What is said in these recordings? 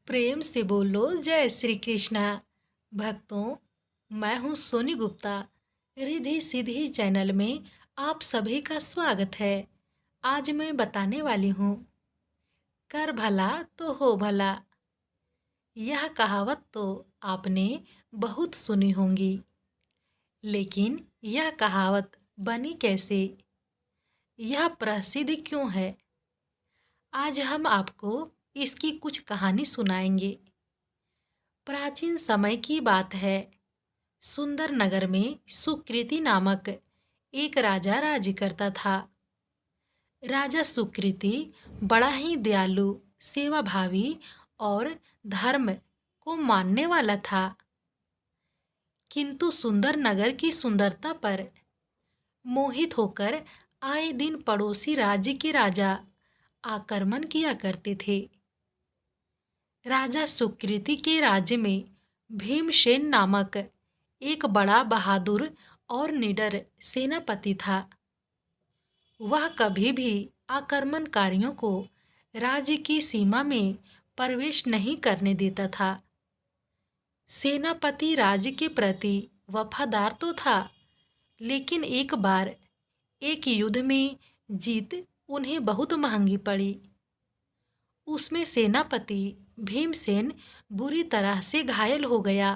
प्रेम से बोलो जय श्री कृष्णा। भक्तों, मैं हूँ सोनी गुप्ता। रिधि सिद्धि चैनल में आप सभी का स्वागत है। आज मैं बताने वाली हूँ, कर भला तो हो भला। यह कहावत तो आपने बहुत सुनी होंगी, लेकिन यह कहावत बनी कैसे, यह प्रसिद्ध क्यों है? आज हम आपको इसकी कुछ कहानी सुनाएंगे। प्राचीन समय की बात है। सुंदर नगर में सुकृति नामक एक राजा राज्य करता था। राजा सुकृति बड़ा ही दयालु, सेवाभावी और धर्म को मानने वाला था। किंतु सुंदर नगर की सुंदरता पर मोहित होकर आए दिन पड़ोसी राज्य के राजा आक्रमण किया करते थे। राजा सुकृति के राज्य में भीमसेन नामक एक बड़ा बहादुर और निडर सेनापति था। वह कभी भी आक्रमणकारियों को राज्य की सीमा में प्रवेश नहीं करने देता था। सेनापति राज्य के प्रति वफादार तो था, लेकिन एक बार एक युद्ध में जीत उन्हें बहुत महंगी पड़ी। उसमें सेनापति भीमसेन बुरी तरह से घायल हो गया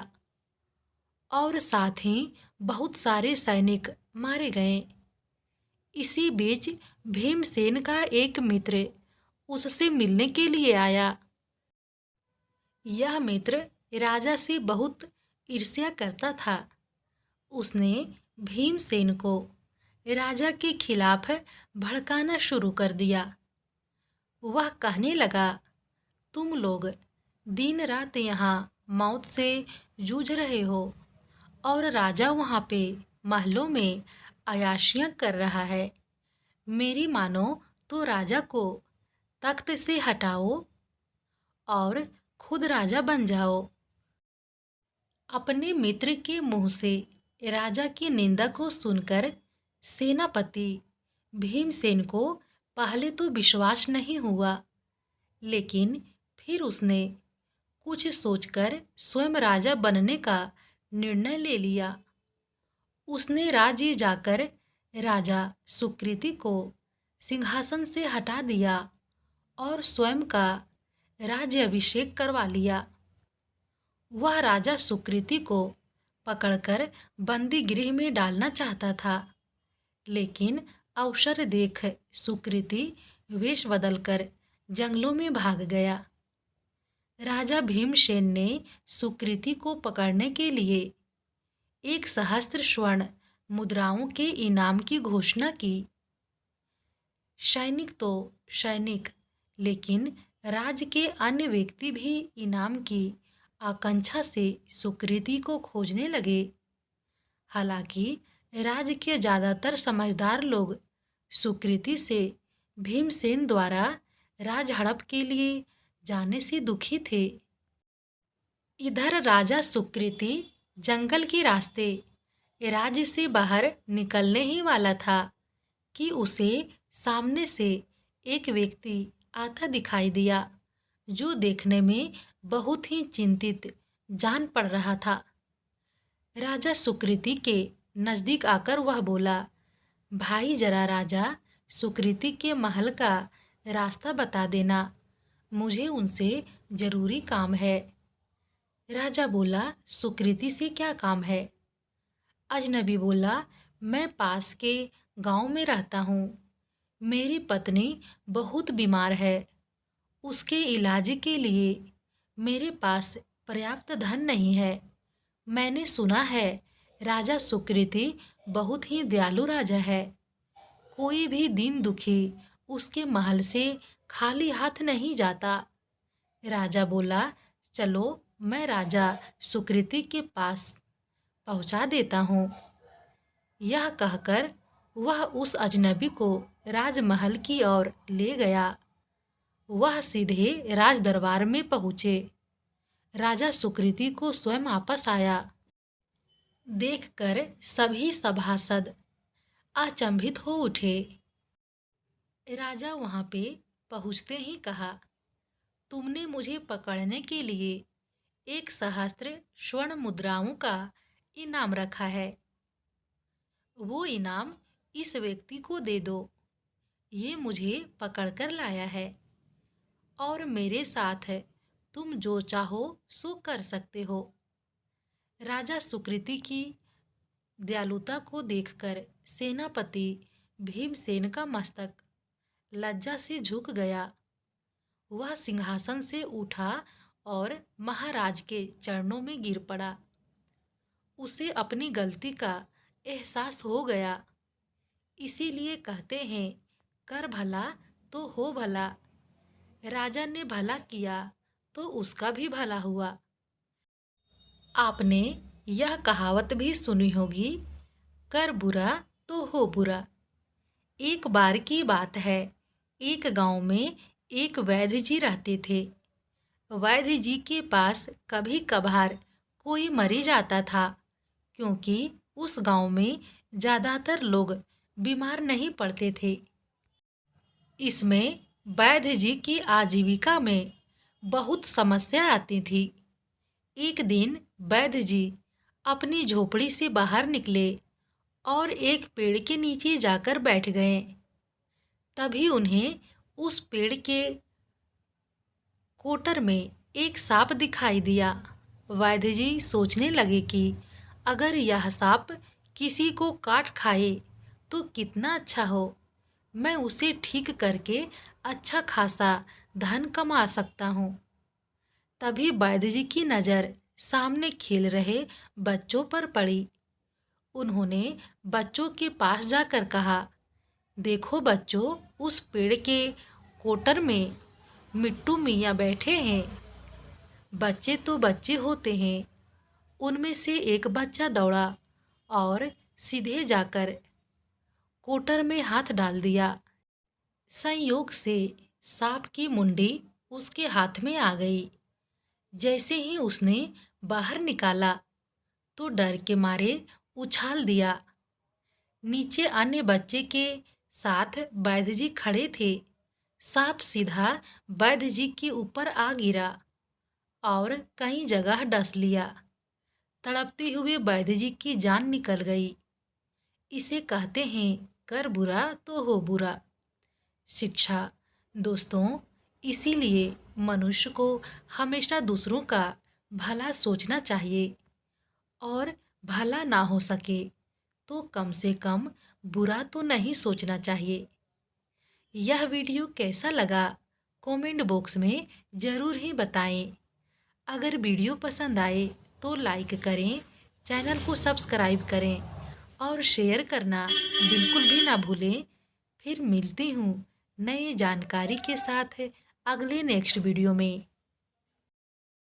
और साथ ही बहुत सारे सैनिक मारे गए। इसी बीच भीमसेन का एक मित्र उससे मिलने के लिए आया। यह मित्र राजा से बहुत ईर्ष्या करता था। उसने भीमसेन को राजा के खिलाफ भड़काना शुरू कर दिया। वह कहने लगा, तुम लोग दिन रात यहाँ मौत से जूझ रहे हो और राजा वहाँ पे महलों में अय्याशियाँ कर रहा है। मेरी मानो तो राजा को तख्त से हटाओ और खुद राजा बन जाओ। अपने मित्र के मुंह से राजा की निंदा को सुनकर सेनापति भीमसेन को पहले तो विश्वास नहीं हुआ, लेकिन फिर उसने कुछ सोचकर स्वयं राजा बनने का निर्णय ले लिया। उसने राज्य जाकर राजा सुकृति को सिंहासन से हटा दिया और स्वयं का राज्य अभिषेक करवा लिया। वह राजा सुकृति को पकड़कर बंदी गृह में डालना चाहता था, लेकिन अवसर देख सुकृति वेश बदलकर जंगलों में भाग गया। राजा भीमसेन ने सुकृति को पकड़ने के लिए 1,000 स्वर्ण मुद्राओं के इनाम की घोषणा की। सैनिक तो सैनिक, लेकिन राज्य के अन्य व्यक्ति भी इनाम की आकांक्षा से सुकृति को खोजने लगे। हालांकि राज्य के ज़्यादातर समझदार लोग सुकृति से भीमसेन द्वारा राज हड़प के लिए जाने से दुखी थे। इधर राजा सुकृति जंगल के रास्ते राज्य से बाहर निकलने ही वाला था कि उसे सामने से एक व्यक्ति आता दिखाई दिया, जो देखने में बहुत ही चिंतित जान पड़ रहा था। राजा सुकृति के नज़दीक आकर वह बोला, भाई जरा राजा सुकृति के महल का रास्ता बता देना, मुझे उनसे जरूरी काम है। राजा बोला, सुकृति से क्या काम है? अजनबी बोला, मैं पास के गांव में रहता हूँ। मेरी पत्नी बहुत बीमार है। उसके इलाज के लिए मेरे पास पर्याप्त धन नहीं है। मैंने सुना है राजा सुकृति बहुत ही दयालु राजा है। कोई भी दीन दुखी उसके महल से खाली हाथ नहीं जाता। राजा बोला, चलो मैं राजा सुकृति के पास पहुंचा देता हूँ। यह कहकर वह उस अजनबी को राजमहल की ओर ले गया। वह सीधे राज दरबार में पहुँचे। राजा सुकृति को स्वयं वापस आया। देखकर सभी सभासद अचंभित हो उठे। राजा वहाँ पे पहुँचते ही कहा, तुमने मुझे पकड़ने के लिए एक सहस्त्र स्वर्ण मुद्राओं का इनाम रखा है। वो इनाम इस व्यक्ति को दे दो। ये मुझे पकड़कर लाया है और मेरे साथ है। तुम जो चाहो सो कर सकते हो। राजा सुकृति की दयालुता को देखकर सेनापति भीमसेन का मस्तक लज्जा से झुक गया। वह सिंहासन से उठा और महाराज के चरणों में गिर पड़ा। उसे अपनी गलती का एहसास हो गया। इसीलिए कहते हैं, कर भला तो हो भला। राजा ने भला किया तो उसका भी भला हुआ। आपने यह कहावत भी सुनी होगी, कर बुरा तो हो बुरा। एक बार की बात है, एक गांव में एक वैद्य जी रहते थे। वैद्य जी के पास कभी कभार कोई मरीज आता था, क्योंकि उस गांव में ज़्यादातर लोग बीमार नहीं पड़ते थे। इसमें वैद्य जी की आजीविका में बहुत समस्या आती थी। एक दिन वैद्य जी अपनी झोपड़ी से बाहर निकले और एक पेड़ के नीचे जाकर बैठ गए। तभी उन्हें उस पेड़ के कोटर में एक सांप दिखाई दिया। वैद्य जी सोचने लगे कि अगर यह सांप किसी को काट खाए तो कितना अच्छा हो। मैं उसे ठीक करके अच्छा खासा धन कमा सकता हूँ। तभी वैद्य जी की नज़र सामने खेल रहे बच्चों पर पड़ी। उन्होंने बच्चों के पास जाकर कहा, देखो बच्चों, उस पेड़ के कोटर में मिट्टू मियाँ बैठे हैं। बच्चे तो बच्चे होते हैं। उनमें से एक बच्चा दौड़ा और सीधे जाकर कोटर में हाथ डाल दिया। संयोग से सांप की मुंडी उसके हाथ में आ गई। जैसे ही उसने बाहर निकाला तो डर के मारे उछाल दिया। नीचे अन्य बच्चे के साथ वैद्य जी खड़े थे। सांप सीधा वैद्य जी के ऊपर आ गिरा और कई जगह डस लिया। तड़पते हुए वैद्य जी की जान निकल गई। इसे कहते हैं, कर बुरा तो हो बुरा। शिक्षा दोस्तों, इसीलिए मनुष्य को हमेशा दूसरों का भला सोचना चाहिए और भला ना हो सके तो कम से कम बुरा तो नहीं सोचना चाहिए। यह वीडियो कैसा लगा कमेंट बॉक्स में ज़रूर ही बताएं। अगर वीडियो पसंद आए तो लाइक करें, चैनल को सब्सक्राइब करें और शेयर करना बिल्कुल भी ना भूलें। फिर मिलती हूँ नई जानकारी के साथ अगले नेक्स्ट वीडियो में।